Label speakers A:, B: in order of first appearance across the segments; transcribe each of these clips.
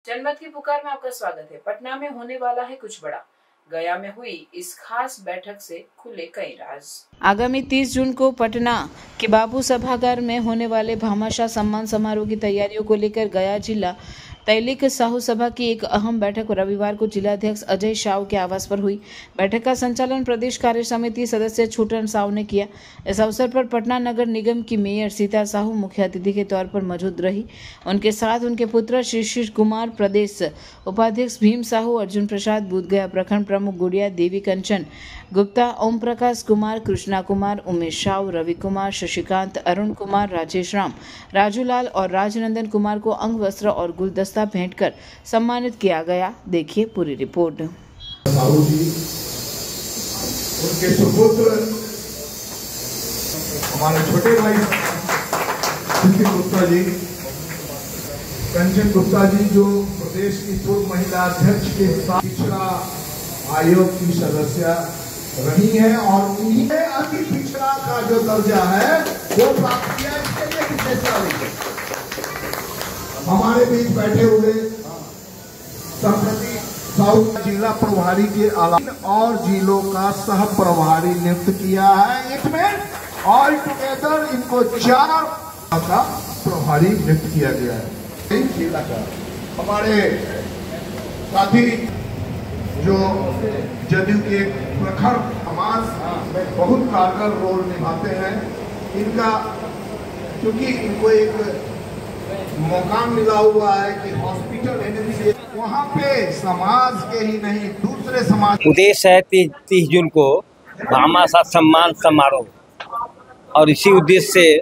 A: जनमत की पुकार में आपका स्वागत है। पटना में होने वाला है कुछ बड़ा। गया में हुई इस खास बैठक से खुले कई राज। आगामी 30 जून को पटना के बापू सभागार में होने वाले भामाशाह सम्मान समारोह की तैयारियों को लेकर गया जिला तैलिक साहू सभा की एक अहम बैठक रविवार को जिलाध्यक्ष अजय साहू के आवास पर हुई। बैठक का संचालन प्रदेश कार्य समिति सदस्य छूटन साहू ने किया। इस अवसर पर पटना नगर निगम की मेयर सीता साहू मुख्य अतिथि के तौर पर मौजूद रही। उनके साथ उनके पुत्र शिशिर कुमार, प्रदेश उपाध्यक्ष भीम साहू, अर्जुन प्रसाद, बोधगया प्रखंड प्रमुख गुड़िया देवी, कंचन गुप्ता, ओम प्रकाश कुमार, कृष्णा कुमार, उमेश साहू, रवि कुमार, शशिकांत, अरुण कुमार, राजेश राम, राजूलाल और राजनंदन कुमार को अंग वस्त्र और गुलदस्ता भेंट कर सम्मानित किया गया। देखिए पूरी रिपोर्ट।
B: उनके सुपुत्र हमारे छोटे भाई गुप्ता जी, कंचन गुप्ता जी, जो प्रदेश की पूर्व महिला अध्यक्ष के साथ पिछड़ा आयोग की सदस्य रही है और उन्हीं ने अति पिछड़ा का जो दर्जा है वो प्राप्त किया। इसके लिए विशेष हमारे बीच बैठे हुए संप्रति साउथ जिला प्रभारी के अलावा और जिलों का सह प्रभारी नियुक्त किया है। इसमें ऑल टुगेदर इनको 4 का प्रभारी नियुक्त किया गया है। जिला का हमारे साथी जो जदयू के प्रखर समाज में बहुत कारगर रोल निभाते हैं, इनका क्योंकि इनको एक मौका मिला हुआ है कि हॉस्पिटल एनएमसी वहाँ पे समाज के ही नहीं दूसरे समाज।
C: उद्देश्य है 30 जून को भामाशाह सम्मान समारोह और इसी उद्देश्य से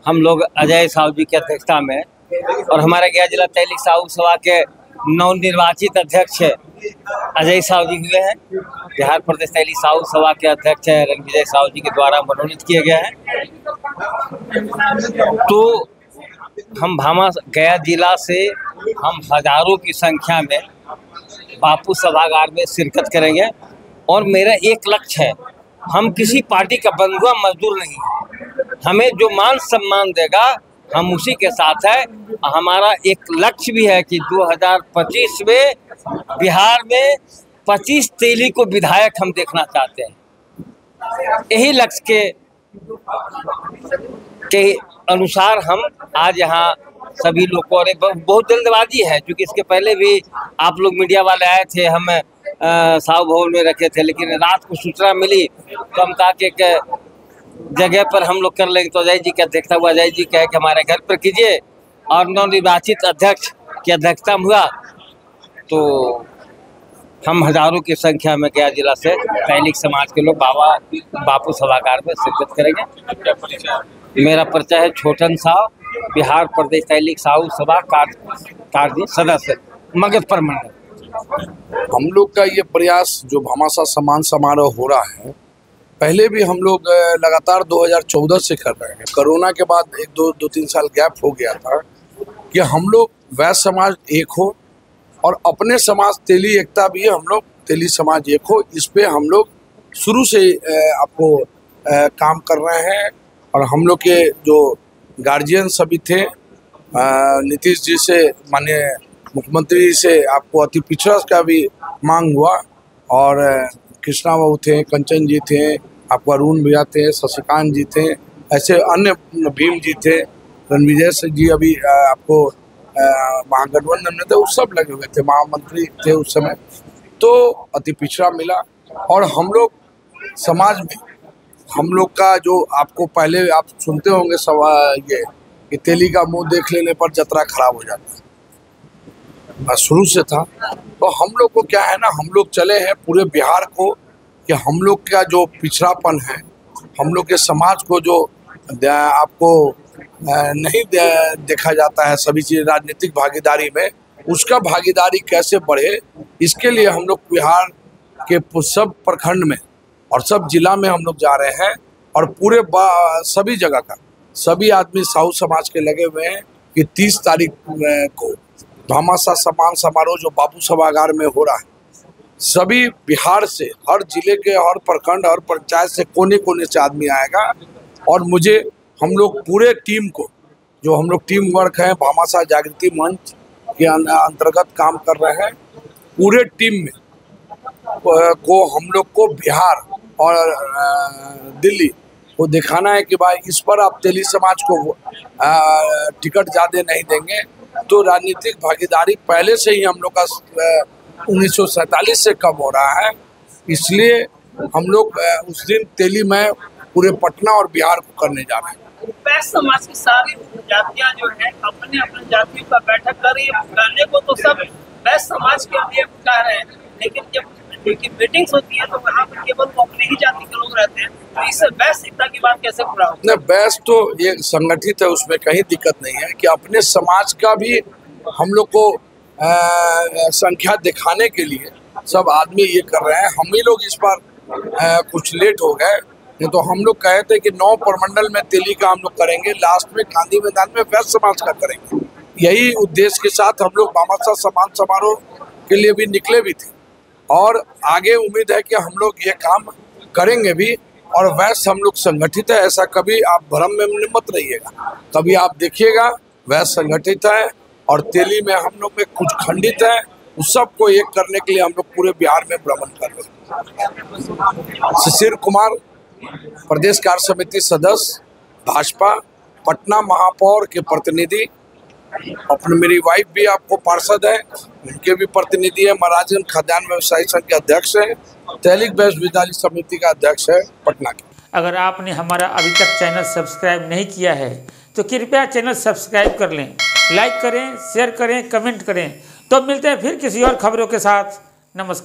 C: हम लोग अजय साहू जी की अध्यक्षता में और हमारे गया जिला तैलिक साहू सभा के नवनिर्वाचित अध्यक्ष अजय साहू जी हुए हैं। बिहार प्रदेश तैलिक साहू सभा के अध्यक्ष रणविजय साहू जी के द्वारा मनोनीत किए गए हैं। तो हम गया जिला से हम हजारों की संख्या में बापू सभागार में शिरकत करेंगे और मेरा एक लक्ष्य है, हम किसी पार्टी का बंधुआ मजदूर नहीं है। हमें जो मान सम्मान देगा हम उसी के साथ है। हमारा एक लक्ष्य भी है कि 2025 में बिहार में 25 तेली को विधायक हम देखना चाहते हैं। यही लक्ष्य के अनुसार हम आज यहाँ सभी लोग को, और बहुत जल्दबाजी है क्योंकि इसके पहले भी आप लोग मीडिया वाले आए थे, हम साहू भवन में रखे थे, लेकिन रात को सूचना मिली तो हम कहा कि एक जगह पर हम लोग कर लेंगे। तो अजय जी की अध्यक्षता हुआ, अजय जी कहे कि हमारे घर पर कीजिए और नवनिर्वाचित अध्यक्ष की अध्यक्षता हुआ। तो हम हजारों की संख्या में गया जिला से तैलिक समाज के लोग बापू सभागार में शिरकत करेंगे। मेरा परिचय है छोटन साहू, बिहार प्रदेश तैलिक साहू सभा कार्य सदस्य मगध प्रमंडल।
D: हम लोग का ये प्रयास जो भामाशाह सम्मान समारोह हो रहा है, पहले भी हम लोग लगातार 2014 से कर रहे हैं। कोरोना के बाद 2-3 साल गैप हो गया था कि हम लोग वैश्य समाज एक हो और अपने समाज तेली एकता भी हम लोग तेली समाज एक हो। इस पे हम लोग शुरू से आपको काम कर रहे हैं। और हम लोग के जो गार्जियन सभी थे, नीतीश जी से, माननीय मुख्यमंत्री जी से आपको अति पिछड़ा का भी मांग हुआ और कृष्णा बाबू थे, कंचन जी थे, आपको अरुण भैया थे, शशिकांत जी थे, ऐसे अन्य भीम जी थे, रणविजय जी अभी आपको महागठबंधन में थे, वो सब लगे हुए थे, महामंत्री थे उस समय। तो अति पिछड़ा मिला और हम लोग समाज में हम लोग का जो आपको पहले आप सुनते होंगे ये कि तेली का मुंह देख लेने पर जतरा खराब हो जाता है, शुरू से था। तो हम लोग को क्या है ना, हम लोग चले हैं पूरे बिहार को कि हम लोग का जो पिछड़ापन है, हम लोग के समाज को जो आपको नहीं देखा जाता है सभी चीज़ राजनीतिक भागीदारी में, उसका भागीदारी कैसे बढ़े, इसके लिए हम लोग बिहार के सब प्रखंड में और सब जिला में हम लोग जा रहे हैं। और पूरे सभी जगह का सभी आदमी साहू समाज के लगे हुए हैं कि 30 तारीख को भामाशाह सम्मान समारोह जो बापू सभागार में हो रहा है, सभी बिहार से, हर जिले के, हर प्रखंड, हर पंचायत से कोने कोने से आदमी आएगा। और मुझे हम लोग पूरे टीम को, जो हम लोग टीम वर्क है, भामाशाह जागृति मंच के अंतर्गत काम कर रहे हैं। पूरे टीम में को हम लोग को बिहार और दिल्ली को दिखाना है कि भाई इस पर आप तेली समाज को टिकट ज़्यादा नहीं देंगे तो राजनीतिक भागीदारी पहले से ही हम लोग का 1947 से कम हो रहा है। इसलिए हम लोग उस दिन तेली में पूरे पटना और बिहार को करने जा रहे हैं।
E: बैस समाज की सारी जातियां जो है अपने अपने जातियों का बैठक कर रही है। करने को तो सब बैस समाज के लिए कह रहे हैं, लेकिन जब मीटिंग्स होती है तो वहाँ पर केवल वो अपने ही जाति के लोग रहते हैं। तो इससे बैस एकता की बात कैसे पूरा होगा?
D: नहीं, बैस तो ये संगठित है, उसमें कहीं दिक्कत नहीं है कि अपने समाज का भी हम लोग को संख्या दिखाने के लिए सब आदमी ये कर रहे हैं। हम ही लोग इस बार कुछ लेट हो गए, नहीं तो हम लोग कहे थे कि 9 प्रमंडल में तेली का हम लोग करेंगे, लास्ट में गांधी मैदान में बैस समाज का करेंगे। यही उद्देश्य के साथ हम लोग भामाशाह सम्मान समारोह के लिए भी निकले भी थे और आगे उम्मीद है कि हम लोग ये काम करेंगे भी। और वैस हम लोग संगठित है, ऐसा कभी आप भ्रम में मत रहिएगा। कभी आप देखिएगा वैस संगठित है और तेली में हम लोग में कुछ खंडित है, उस सबको एक करने के लिए हम लोग पूरे बिहार में भ्रमण कर रहे हैं। शिशिर कुमार, प्रदेश कार्य समिति सदस्य, भाजपा, पटना महापौर के प्रतिनिधि, अपने मेरी वाइफ भी आपको पार्षद है, उनके भी प्रतिनिधि है, महाराजगंज खाद्यान्न व्यवसायी संघ के अध्यक्ष है, तहलीक बैस विधायी समिति का अध्यक्ष है पटना के।
F: अगर आपने हमारा अभी तक चैनल सब्सक्राइब नहीं किया है तो कृपया चैनल सब्सक्राइब कर लें, लाइक करें, शेयर करें, कमेंट करें। तो मिलते हैं फिर किसी और खबरों के साथ। नमस्कार।